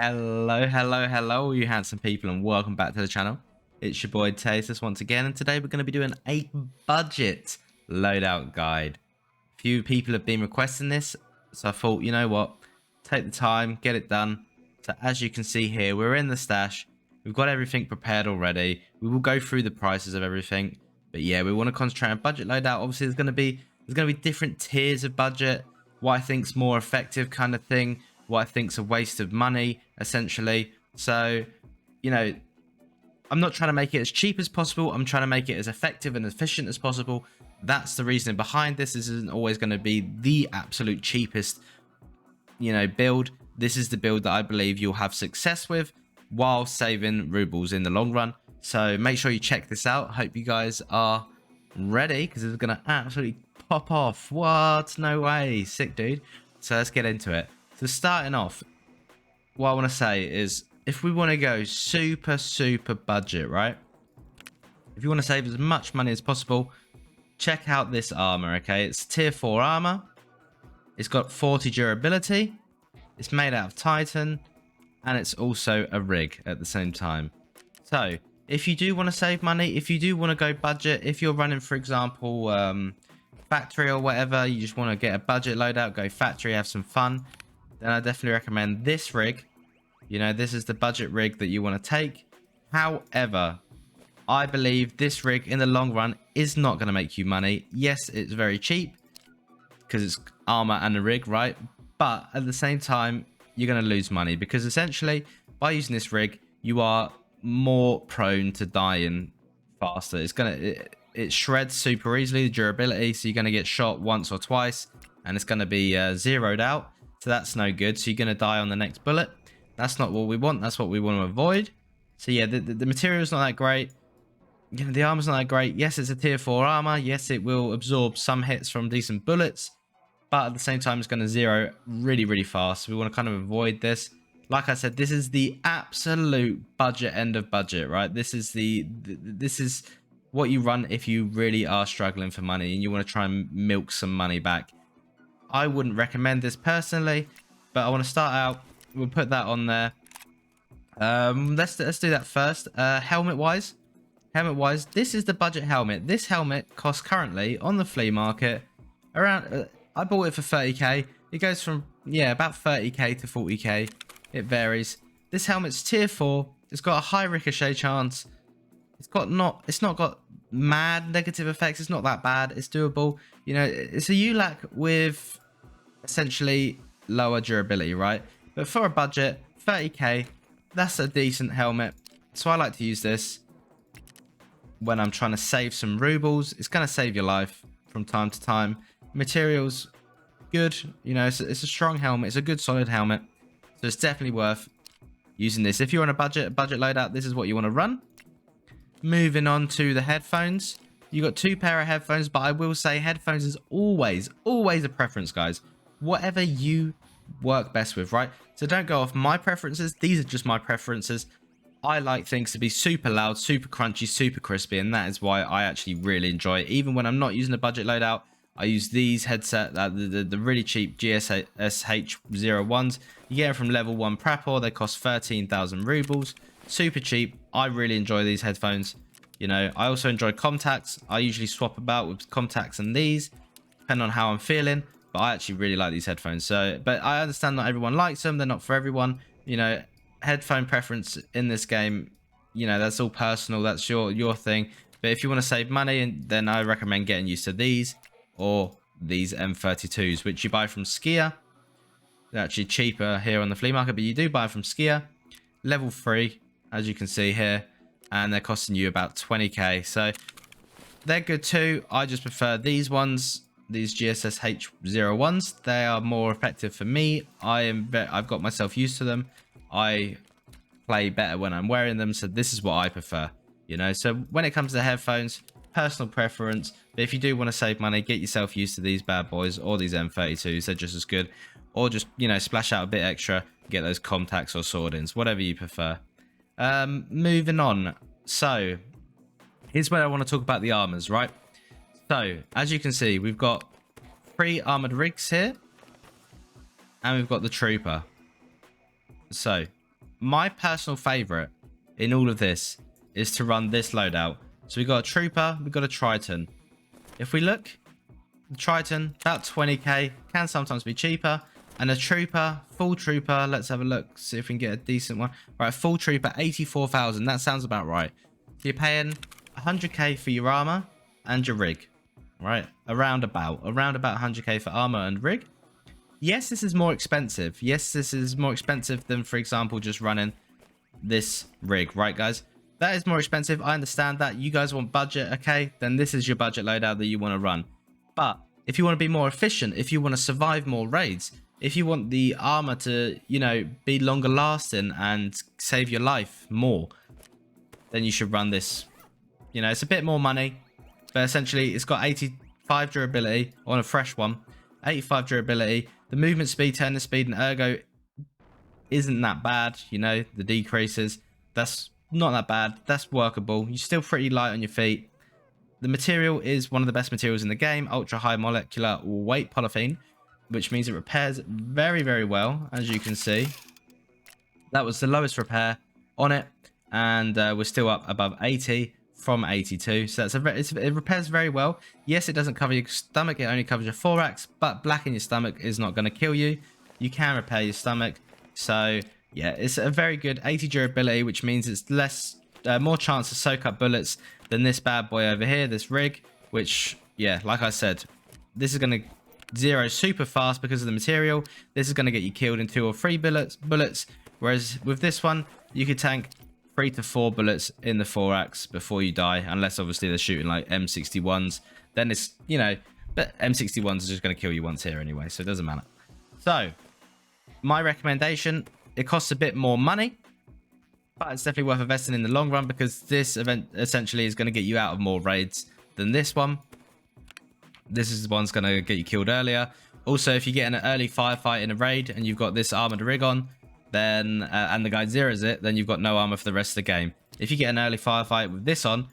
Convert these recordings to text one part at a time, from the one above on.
Hello, you handsome people, and welcome back to the channel. It's your boy Tasteless once again, and today we're going to be doing a budget loadout guide. A few people have been requesting this, so I thought, you know what, take the time, get it done. So as you can see here, we're in the stash. We've got everything prepared already. We will go through the prices of everything, but yeah, we want to concentrate on budget loadout. Obviously, there's going to be different tiers of budget. What I think's more effective kind of thing. What I think's a waste of money, essentially. So, you know, I'm not trying to make it as cheap as possible. I'm trying to make it as effective and efficient as possible. That's the reason behind this. This isn't always going to be the absolute cheapest, build. This is the build that I believe you'll have success with while saving rubles in the long run. So make sure you check this out. Hope you guys are ready, because it's going to absolutely pop off. What? No way. Sick, dude. So let's get into it. So starting off, what I want to say is, if we want to go super budget, right? If you want to save as much money as possible, check out this armor, okay? It's tier 4 armor. It's got 40 durability. It's made out of Titan. And it's also a rig at the same time. So, if you do want to save money, if you do want to go budget, if you're running, for example, factory or whatever, you just want to get a budget loadout, go factory, have some fun, then I definitely recommend this rig. This is the budget rig that you want to take. However, I believe this rig in the long run is not going to make you money. Yes, it's very cheap because it's armor and a rig, right? But at the same time, you're going to lose money, because essentially by using this rig, you are more prone to dying faster. It shreds super easily, the durability, so you're going to get shot once or twice and it's going to be zeroed out. So that's no good. So you're going to die on the next bullet. That's not what we want. That's what we want to avoid. So yeah, the material's not that great. The armor's not that great. Yes, it's a tier 4 armor. Yes, it will absorb some hits from decent bullets, but at the same time, it's going to zero really fast. So we want to kind of avoid this. Like I said, this is the absolute budget end of budget, right? This is what you run if you really are struggling for money and you want to try and milk some money back. I wouldn't recommend this personally, but I want to start out. We'll put that on there. Let's do that first. Helmet wise, this is the budget helmet. This helmet costs currently on the flea market around. I bought it for 30k. It goes from about 30k to 40k. It varies. This helmet's tier 4. It's got a high ricochet chance. It's not got mad negative effects. It's not that bad. It's doable. It's a ULAC with essentially lower durability, right? But for a budget, 30k, that's a decent helmet. So I like to use this when I'm trying to save some rubles. It's going to save your life from time to time. Materials, good. It's a strong helmet. It's a good solid helmet. So it's definitely worth using this. If you're on a budget loadout, this is what you want to run. Moving on to the headphones. You got 2 pair of headphones, but I will say headphones is always a preference, guys. Whatever you work best with, right? So don't go off my preferences. These are just my preferences. I like things to be super loud, super crunchy, super crispy, and that is why I actually really enjoy it. Even when I'm not using a budget loadout, I use these headset, the really cheap GSH01s. You get them from level 1 Prapor. They cost 13,000 rubles. Super cheap. I really enjoy these headphones. I also enjoy contacts. I usually swap about with contacts and these, depending on how I'm feeling. But I actually really like these headphones. So, but I understand not everyone likes them. They're not for everyone. Headphone preference in this game, that's all personal. That's your thing. But if you want to save money, then I recommend getting used to these or these M32s, which you buy from Skier. They're actually cheaper here on the flea market, but you do buy from Skier. Level 3, as you can see here, and they're costing you about 20k. So they're good too. I just prefer these ones, these GSSH01s. They are more effective for me. I've got myself used to them. I play better when I'm wearing them, so this is what I prefer. So when it comes to headphones, personal preference. But if you do want to save money, get yourself used to these bad boys or these M32s. They're just as good. Or just, splash out a bit extra, get those contacts or sword-ins, whatever you prefer. Moving on. So, here's where I want to talk about the armors, right? So, as you can see, we've got 3 armored rigs here. And we've got the trooper. So, my personal favorite in all of this is to run this loadout. So we got a trooper, we got a Triton. If we look, the Triton about 20k, can sometimes be cheaper, and a trooper, full trooper, let's have a look, see if we can get a decent one. Right, full trooper 84,000, that sounds about right. So you're paying 100k for your armor and your rig, right? Around about 100k for armor and rig. Yes, this is more expensive. Yes, this is more expensive than, for example, just running this rig, right, guys? That is more expensive. I understand that. You guys want budget, okay? Then this is your budget loadout that you want to run. But if you want to be more efficient, if you want to survive more raids, if you want the armor to, you know, be longer lasting and save your life more, then you should run this. You know, it's a bit more money, but essentially it's got 85 durability on a fresh one, 85 durability. The movement speed, turning speed, and ergo isn't that bad. You know, the decreases, that's not that bad. That's workable. You're still pretty light on your feet. The material is one of the best materials in the game, ultra high molecular weight polythene, which means it repairs very, very well. As you can see, that was the lowest repair on it, and we're still up above 80 from 82. So that's it repairs very well. Yes, it doesn't cover your stomach, it only covers your thorax, but black in your stomach is not going to kill you. You can repair your stomach. So yeah, it's a very good 80 durability, which means it's more chance to soak up bullets than this bad boy over here, this rig, which, yeah, like I said, this is going to zero super fast because of the material. This is going to get you killed in 2 or 3 bullets, whereas with this one, you could tank 3 to 4 bullets in the thorax before you die, unless obviously they're shooting like M61s. Then it's, you know, but M61s are just going to kill you once here anyway, so it doesn't matter. So my recommendation, it costs a bit more money, but it's definitely worth investing in the long run, because this event essentially is going to get you out of more raids than this one. This is the one's going to get you killed earlier. Also, if you get in an early firefight in a raid and you've got this armored rig on, then and the guy zeroes it, then you've got no armor for the rest of the game. If you get an early firefight with this on,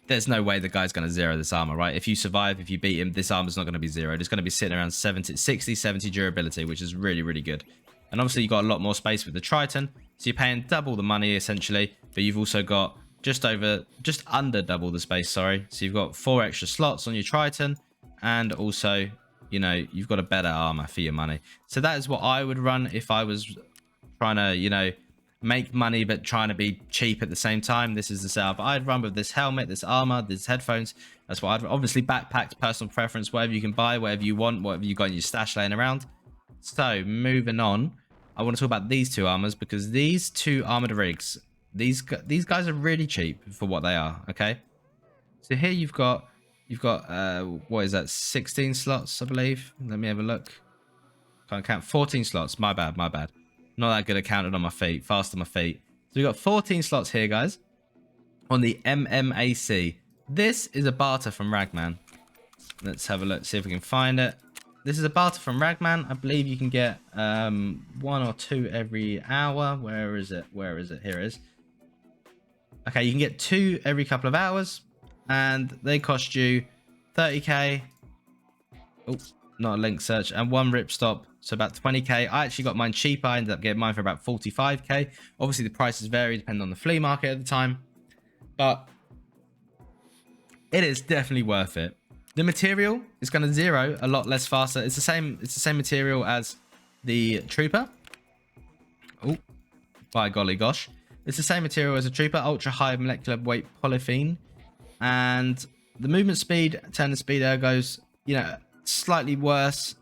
there's no way the guy's going to zero this armor, right? If you survive, if you beat him, this armor's not going to be zeroed. It's going to be sitting around 60, 70 durability, which is really, really good. And obviously, you've got a lot more space with the Triton, so you're paying double the money, essentially, but you've also got just under double the space, sorry. So you've got 4 extra slots on your Triton, and also, you know, you've got a better armor for your money. So that is what I would run if I was trying to, you know, make money but trying to be cheap at the same time. This is the setup I'd run with this helmet, this armor, these headphones. That's what I'd obviously backpacked, personal preference, whatever you can buy, whatever you want, whatever you got in your stash laying around. So moving on, I want to talk about these 2 armors, because these 2 armored rigs, these guys are really cheap for what they are. Okay, so here you've got what is that, 16 slots, I believe. Let me have a look. Can't count. 14 slots. My bad. Not that good at counting on my feet. Fast on my feet. So we've got 14 slots here, guys, on the MMAC. This is a barter from Ragman. Let's have a look, see if we can find it. This is a barter from Ragman. I believe you can get 1 or 2 every hour. Where is it? Here it is. Okay, you can get 2 every couple of hours, and they cost you 30k. Oh, not a link search. And 1 ripstop, so about 20k. I actually got mine cheaper. I ended up getting mine for about 45k. Obviously, the prices vary depending on the flea market at the time, but it is definitely worth it. The material is going to zero a lot less faster. It's the same material as the trooper. Oh, by golly gosh. It's the same material as a trooper, ultra high molecular weight polythene. And the movement speed, turning speed, ergo's, you know, slightly worse.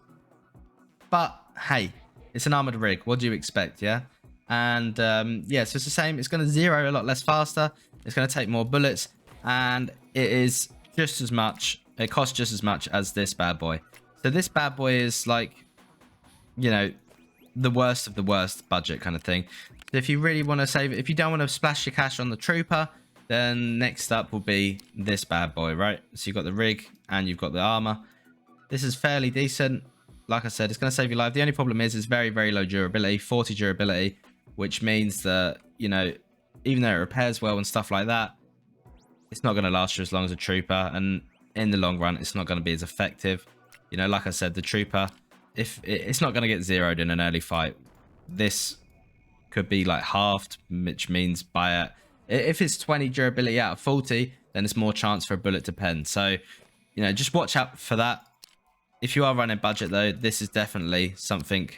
But hey, it's an armored rig. What do you expect, yeah? And yeah, so it's the same. It's going to zero a lot less faster. It's going to take more bullets. And it is just as much. It costs just as much as this bad boy. So this bad boy is like, you know, the worst of the worst budget kind of thing. So if you really want to save it, if you don't want to splash your cash on the trooper, then next up will be this bad boy, right? So you've got the rig and you've got the armor. This is fairly decent. Like I said, it's going to save your life. The only problem is it's very, very low durability, 40 durability, which means that, you know, even though it repairs well and stuff like that, it's not going to last you as long as a trooper. And in the long run, it's not going to be as effective. You know, like I said, the trooper, if it's not going to get zeroed in an early fight, this could be like halved, which means by if it's 20 durability out of 40, then it's more chance for a bullet to pen. So, you know, just watch out for that. If you are running budget though, this is definitely something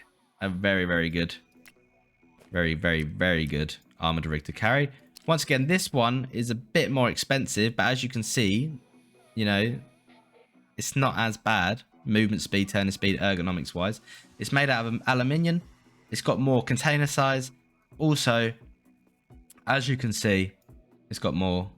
a very, very good, very, very, very good armored rig to carry. Once again, this one is a bit more expensive, but as you can see, you know, it's not as bad. Movement speed, turning speed, ergonomics wise. It's made out of aluminium. It's got more container size. Also, as you can see, it's got more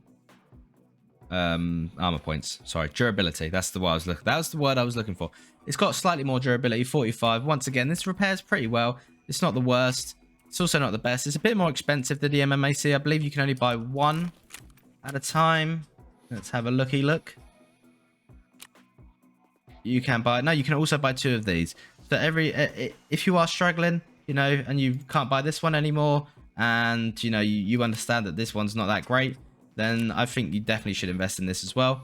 armor points. Sorry, durability. That's the word I was looking. That was the word I was looking for. It's got slightly more durability, 45. Once again, this repairs pretty well. It's not the worst. It's also not the best. It's a bit more expensive than the MMAC. I believe you can only buy one at a time. Let's have a looky look. You can buy, no, you can also buy 2 of these. So if you are struggling, you know, and you can't buy this one anymore, and you know you understand that this one's not that great, then I think you definitely should invest in this as well.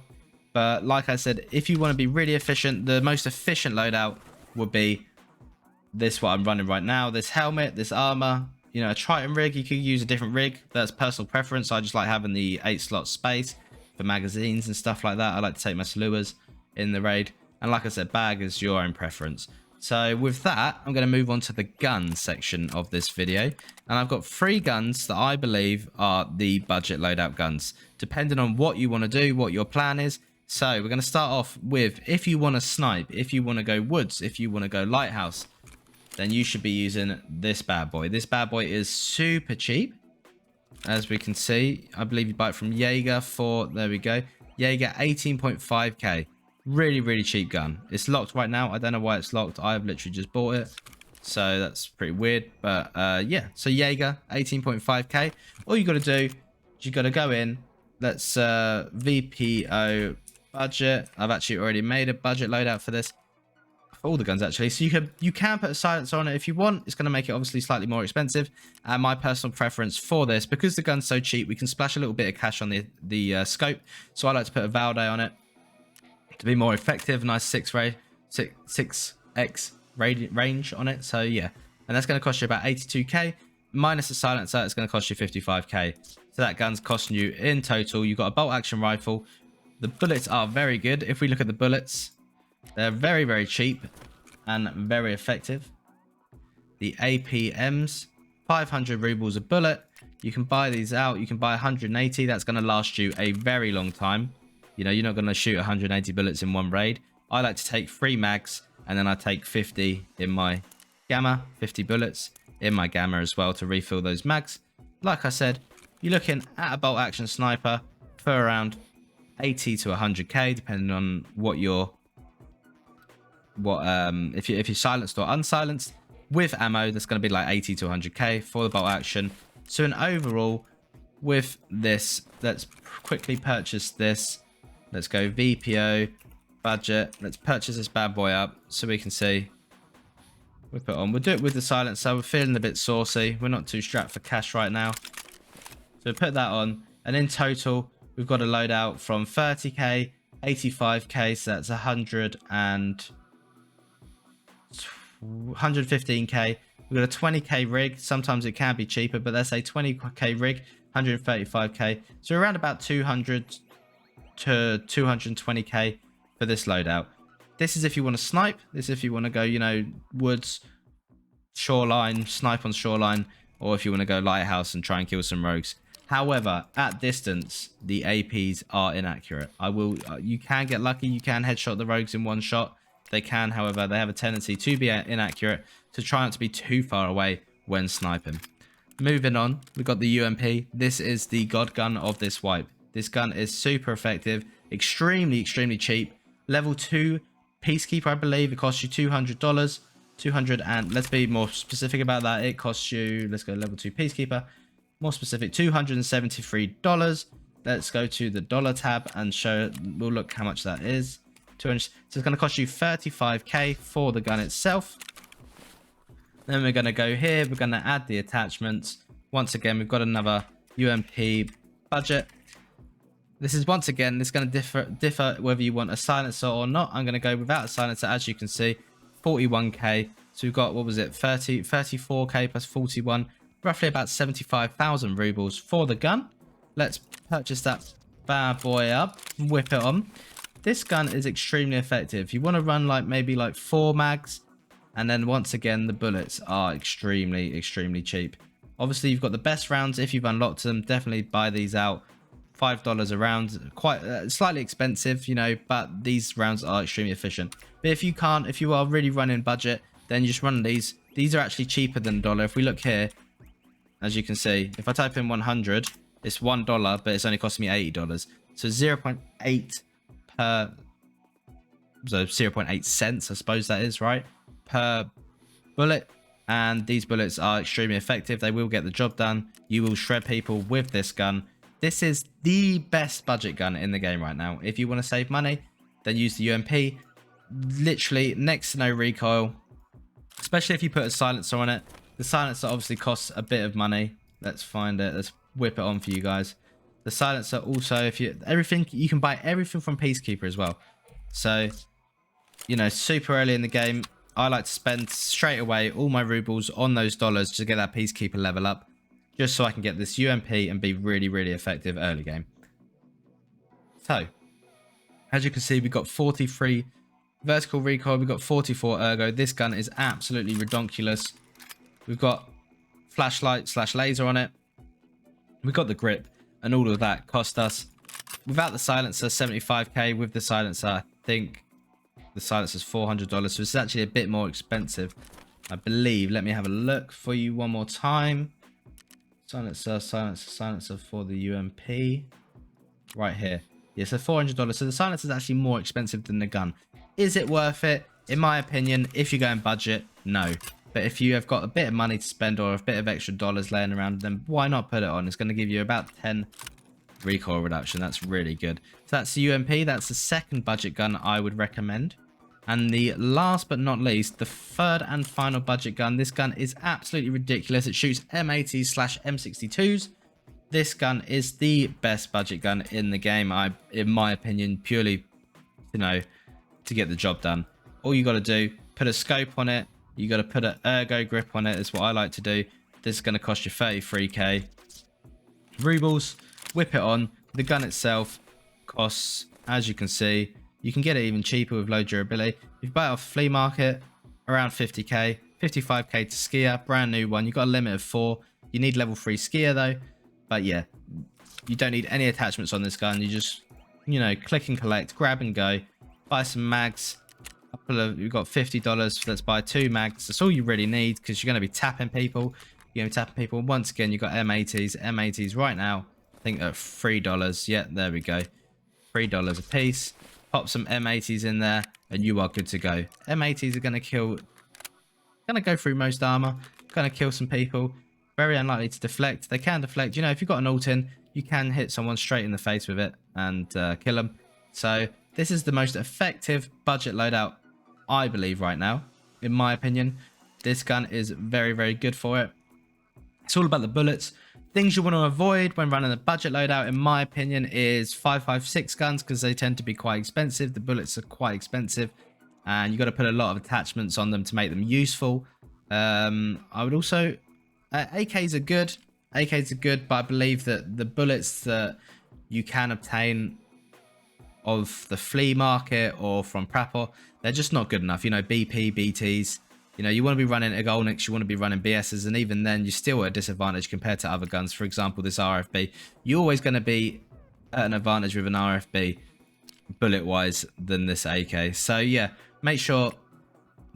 But like I said, if you want to be really efficient, the most efficient loadout would be this, what I'm running right now. This helmet, this armor, you know, a Triton rig. You could use a different rig. That's personal preference. I just like having the 8-slot space for magazines and stuff like that. I like to take my sluers in the raid. And like I said, bag is your own preference. So with that, I'm going to move on to the gun section of this video. And I've got 3 guns that I believe are the budget loadout guns, depending on what you want to do, what your plan is. So we're going to start off with, if you want to snipe, if you want to go woods, if you want to go lighthouse, then you should be using this bad boy. This bad boy is super cheap. As we can see, I believe you buy it from JAGER for, there we go, JAGER 18.5k. Really, really cheap gun. It's locked right now. I don't know why it's locked. I've literally just bought it. So that's pretty weird. But yeah, so JAGER 18.5k. All you got to do is you got to go in. Let's VPO budget. I've actually already made a budget loadout for this. For all the guns actually. So you can put a silencer on it if you want. It's going to make it obviously slightly more expensive. And my personal preference for this, because the gun's so cheap, we can splash a little bit of cash on the scope. So I like to put a Valday on it to be more effective. Nice 6x range on it. So yeah, and that's going to cost you about 82k. Minus a silencer, it's going to cost you 55k. So that gun's costing you in total. You've got a bolt action rifle. The bullets are very good. If we look at the bullets, they're very, very cheap and very effective. The APMs, 500 rubles a bullet. You can buy these out. You can buy 180. That's going to last you a very long time. You know, you're not going to shoot 180 bullets in one raid. I like to take 3 mags, and then I take 50 in my gamma, 50 bullets in my gamma as well to refill those mags. Like I said, you're looking at a bolt action sniper for around 80 to 100k, depending on if you're silenced or unsilenced. With ammo, that's going to be like 80 to 100k for the bolt action. So in overall, with this, let's quickly purchase this. Let's go VPO budget. Let's purchase this bad boy up so we can see. We'll put on. We'll do it with the silencer. We're feeling a bit saucy. We're not too strapped for cash right now. So we'll put that on. And in total, we've got a loadout from 30k, 85k. So that's 115k. We've got a 20k rig. Sometimes it can be cheaper, but let's say 20k rig, 135k. So around about 200 to 220k for this loadout. This is if you want to snipe. This is if you want to go, you know, woods, shoreline, snipe on shoreline, or if you want to go lighthouse and try and kill some rogues. However, at distance, the APs are inaccurate. You can get lucky. You can headshot the rogues in one shot. They can, however, they have a tendency to be inaccurate, to try not to be too far away when sniping. Moving on, we've got the UMP. This is the god gun of this wipe. This gun is super effective, extremely, extremely cheap. Level 2 Peacekeeper, I believe. It costs you $200. 200, and let's be more specific about that. It costs you, let's go level 2 Peacekeeper. More specific, $273. Let's go to the dollar tab and we'll look how much that is. 200. So it's going to cost you 35k for the gun itself. Then we're going to go here. We're going to add the attachments. Once again, we've got another UMP budget. This is once again, it's going to differ whether you want a silencer or not. I'm going to go without a silencer, as you can see, 41k. So we've got, what was it, 34k plus 41. roughly about 75,000 rubles for the gun. Let's purchase that bad boy up, whip it on. This gun is extremely effective. You want to run like maybe like 4 mags, and then once again the bullets are extremely cheap. Obviously you've got the best rounds if you've unlocked them. Definitely buy these out. $5 a round, quite slightly expensive, you know, but these rounds are extremely efficient. But if you can't, if you are really running budget, then you just run these. These are actually cheaper than $1. If we look here, as you can see, if I type in 100, it's $1, but it's only costing me $80. So 0.8 per, so 0.8 cents, I suppose that is, right, per bullet. And these bullets are extremely effective. They will get the job done. You will shred people with this gun. This is the best budget gun in the game right now. If you want to save money, then use the UMP. Literally next to no recoil, especially if you put a silencer on it. The silencer obviously costs a bit of money. Let's find it. Let's whip it on for you guys. The silencer also, if you you can buy everything from Peacekeeper as well. So, you know, super early in the game, I like to spend straight away all my rubles on those dollars to get that Peacekeeper level up, just so I can get this UMP and be really effective early game. So, as you can see, we've got 43 vertical recoil, we've got 44 ergo. This gun is absolutely redonkulous. We've got flashlight / laser on it. We've got the grip, and all of that cost us, without the silencer, 75k. With the silencer, I think the silencer's $400, so it's actually a bit more expensive, I believe. Let me have a look for you one more time. Silencer for the UMP. Right here. Yeah, so $400. So the silencer is actually more expensive than the gun. Is it worth it? In my opinion, if you're going budget, no. But if you have got a bit of money to spend or a bit of extra dollars laying around, then why not put it on? It's going to give you about 10 recoil reduction. That's really good. So that's the UMP. That's the second budget gun I would recommend. And the last but not least, the third and final budget gun. This gun is absolutely ridiculous. It shoots M80s / M62s. This gun is the best budget gun in the game, in my opinion, purely, you know, to get the job done. All you got to do, put a scope on it. You got to put an ergo grip on it. Is what I like to do. This is going to cost you 33k rubles. Whip it on. The gun itself costs, as you can see, you can get it even cheaper with low durability. If you buy it off flea market, around 50k, 55k to skier, brand new one. You've got a limit of 4. You need level 3 skier though. But yeah, you don't need any attachments on this gun. You just, you know, click and collect, grab and go. Buy some mags. You've got $50. Let's buy 2 mags. That's all you really need, because you're going to be tapping people. You're going to be tapping people. Once again, you've got M80s. M80s right now, I think at $3. Yeah, there we go. $3 a piece. Pop some M80s in there, and you are good to go. M80s are going to go through most armor. Going to kill some people. Very unlikely to deflect. They can deflect. You know, if you've got an ult in, you can hit someone straight in the face with it and kill them. So this is the most effective budget loadout, I believe, right now. In my opinion, this gun is very good for it. It's all about the bullets. Things you want to avoid when running a budget loadout, in my opinion, is 5.56 guns, because they tend to be quite expensive. The bullets are quite expensive, and you got to put a lot of attachments on them to make them useful. I would also, AKs are good. AKs are good, but I believe that the bullets that you can obtain of the flea market or from Prapor, they're just not good enough. You know, BP, BTs. You know, you want to be running Agolniks, you want to be running BSs, and even then, you're still at a disadvantage compared to other guns. For example, this RFB. You're always going to be at an advantage with an RFB, bullet-wise, than this AK. So, yeah, make sure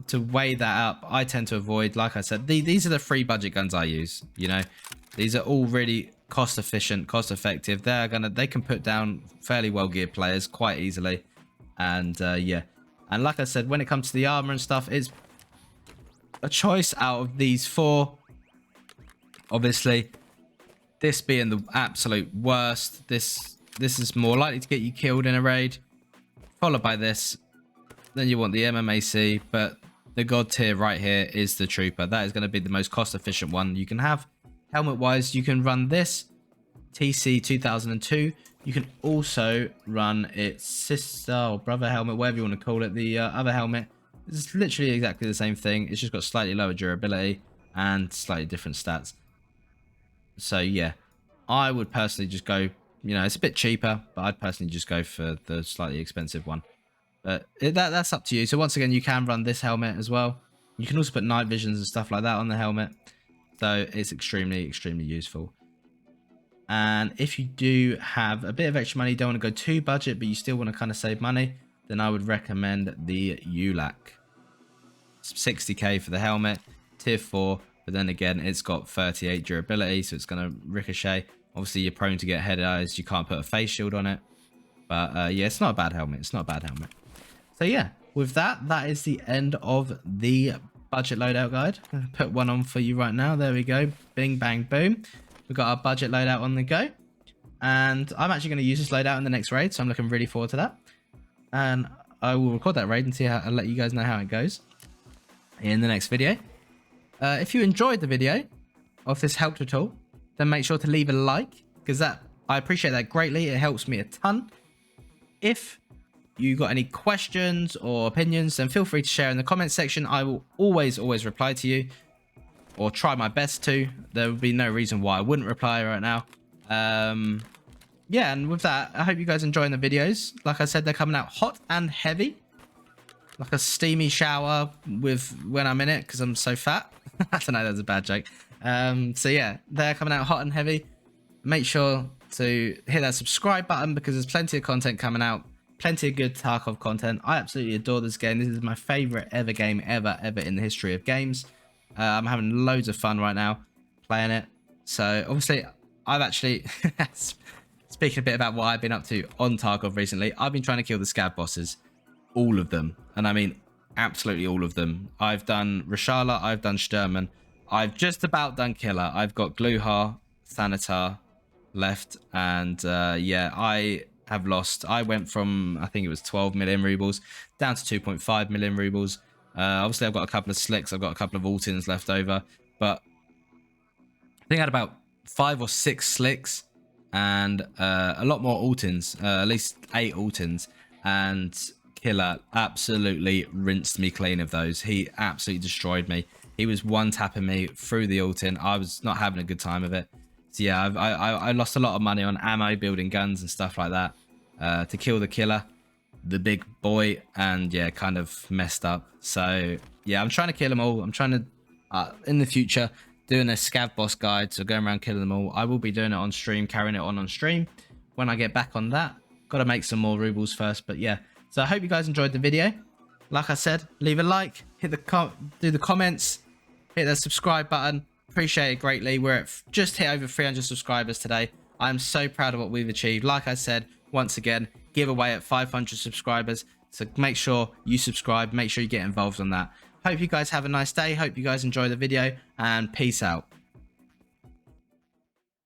to weigh that up. I tend to avoid, like I said, these are the 3 budget guns I use. You know, these are all really cost-efficient, cost-effective. They can put down fairly well-geared players quite easily. And, yeah. And like I said, when it comes to the armor and stuff, it's a choice out of these 4. Obviously, this being the absolute worst. This is more likely to get you killed in a raid, followed by this. Then you want the MMAC, but the god tier right here is the Trooper. That is going to be the most cost efficient one you can have. Helmet wise, you can run this TC 2002. You can also run its sister or brother helmet, whatever you want to call it. The other helmet is literally exactly the same thing. It's just got slightly lower durability and slightly different stats. So yeah, I would personally just go, you know, it's a bit cheaper, but I'd personally just go for the slightly expensive one. But that's up to you. So once again, you can run this helmet as well. You can also put night visions and stuff like that on the helmet. So it's extremely, extremely useful. And if you do have a bit of extra money, don't want to go too budget, but you still want to kind of save money, then I would recommend the ULAC. 60k for the helmet, tier 4, but then again, it's got 38 durability, so it's going to ricochet. Obviously, you're prone to get head eyes. You can't put a face shield on it. But yeah, it's not a bad helmet. It's not a bad helmet. So yeah, with that, that is the end of the budget loadout guide. I'm gonna put one on for you right now. There we go. Bing, bang, boom. We've got our budget loadout on the go. And I'm actually going to use this loadout in the next raid, so I'm looking really forward to that. And I will record that raid and see how, I'll let you guys know how it goes in the next video. If you enjoyed the video, or if this helped at all, then make sure to leave a like, because I appreciate that greatly. It helps me a ton. If you got any questions or opinions, then feel free to share in the comments section. I will always reply to you, or try my best to. There would be no reason why I wouldn't reply right now. Yeah, and with that, I hope you guys enjoying the videos. Like I said, they're coming out hot and heavy, like a steamy shower with when I'm in it, because I'm so fat. I don't know, that's a bad joke. So yeah, they're coming out hot and heavy. Make sure to hit that subscribe button, because there's plenty of content coming out, plenty of good Tarkov content. I absolutely adore this game. This is my favorite ever game ever in the history of games. I'm having loads of fun right now playing it. So obviously I've actually speaking a bit about what I've been up to on Tarkov recently, I've been trying to kill the scav bosses, all of them, and I mean absolutely all of them. I've done Rashala, I've done Sturman, I've just about done Killer. I've got Gluhar, Thanatar left, and yeah, I have lost. I went from, I think it was 12 million rubles down to 2.5 million rubles. Obviously I've got a couple of slicks, I've got a couple of Altins left over, but I think I had about 5 or 6 slicks and a lot more Altins, at least 8 Altins, and Killer absolutely rinsed me clean of those. He absolutely destroyed me. He was one tapping me through the Altin. I was not having a good time of it. So yeah, I lost a lot of money on ammo, building guns and stuff like that to kill the Killer, the big boy, and yeah, kind of messed up. So yeah, I'm trying to kill them all. I'm trying to in the future doing a scav boss guide, so going around killing them all. I will be doing it on stream, carrying it on stream when I get back on that. Got to make some more rubles first, but yeah. So I hope you guys enjoyed the video. Like I said, leave a like, hit the do the comments, hit that subscribe button. Appreciate it greatly. We're at just hit over 300 subscribers today. I'm so proud of what we've achieved. Like I said, once again, giveaway at 500 subscribers. So make sure you subscribe. Make sure you get involved on that. Hope you guys have a nice day. Hope you guys enjoy the video, and peace out.